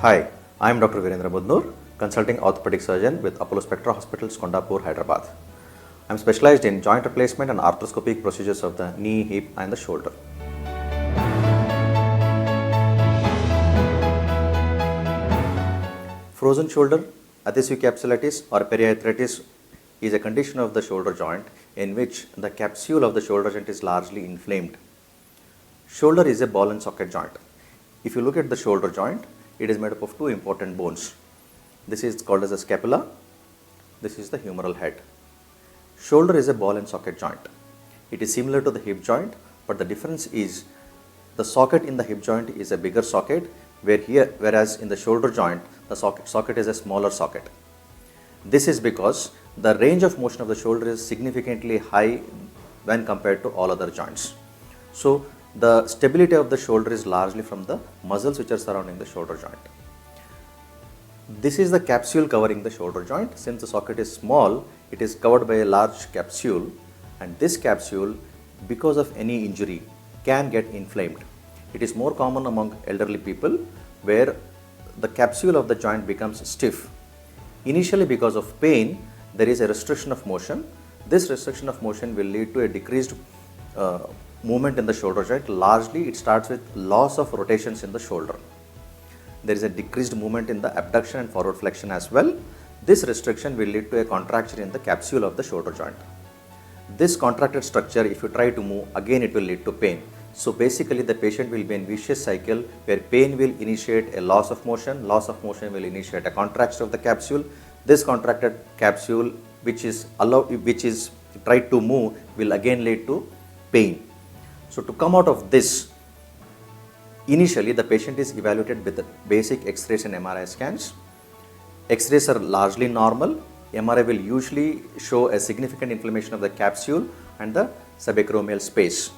Hi, I am Dr. Veerendra Mudnoor, consulting orthopedic surgeon with Apollo Spectra Hospitals, Kondapur, Hyderabad. I am specialized in joint replacement and arthroscopic procedures of the knee, hip and the shoulder. Frozen shoulder adhesive capsulitis or periarthritis is a condition of the shoulder joint in which the capsule of the shoulder joint is largely inflamed. Shoulder is a ball and socket joint. If you look at the shoulder joint, it is made up of two important bones. This is called as the scapula. This is the humeral head. Shoulder is a ball and socket joint. It is similar to the hip joint, but the difference is the socket in the hip joint is a bigger socket, whereas in the shoulder joint, the socket is a smaller socket. This is because the range of motion of the shoulder is significantly high when compared to all other joints. So, the stability of the shoulder is largely from the muscles which are surrounding the shoulder joint. This is the capsule covering the shoulder joint. Since the socket is small, it is covered by a large capsule, and this capsule, because of any injury, can get inflamed. It is more common among elderly people where the capsule of the joint becomes stiff. Initially, because of pain, there is a restriction of motion. This restriction of motion will lead to a decreased movement in the shoulder joint. Largely, it starts with loss of rotations in the shoulder. There is a decreased movement in the abduction and forward flexion as well. This restriction will lead to a contraction in the capsule of the shoulder joint. This contracted structure, if you try to move, again it will lead to pain. So basically, the patient will be in a vicious cycle where pain will initiate a loss of motion will initiate a contraction of the capsule. This contracted capsule, which is tried to move, will again lead to pain. So to come out of this, initially the patient is evaluated with the basic X-rays and MRI scans. X-rays are largely normal. MRI will usually show a significant inflammation of the capsule and the subacromial space.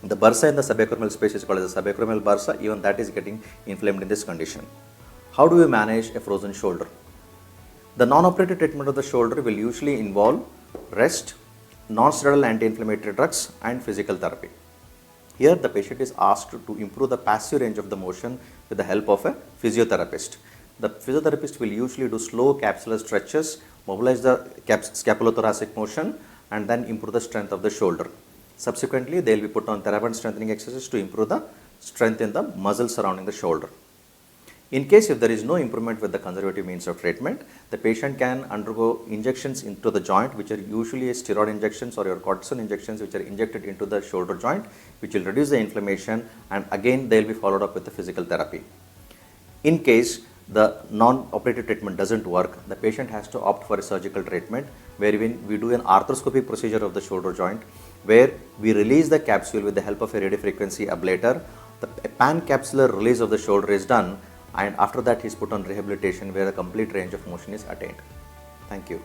The bursa in the subacromial space is called as the subacromial bursa. Even that is getting inflamed in this condition. How do we manage a frozen shoulder? The non-operative treatment of the shoulder will usually involve rest, non-steroidal anti-inflammatory drugs and physical therapy. Here the patient is asked to improve the passive range of the motion with the help of a physiotherapist. The physiotherapist will usually do slow capsular stretches, mobilize the scapulothoracic motion and then improve the strength of the shoulder. Subsequently, they will be put on theraband strengthening exercises to improve the strength in the muscles surrounding the shoulder. In case if there is no improvement with the conservative means of treatment, the patient can undergo injections into the joint, which are usually steroid injections or your cortisone injections, which are injected into the shoulder joint, which will reduce the inflammation, and again they will be followed up with the physical therapy. In case the non-operative treatment doesn't work, the patient has to opt for a surgical treatment wherein we do an arthroscopic procedure of the shoulder joint where we release the capsule with the help of a radiofrequency ablator. The pancapsular release of the shoulder is done, and after that he is put on rehabilitation where the complete range of motion is attained. Thank you.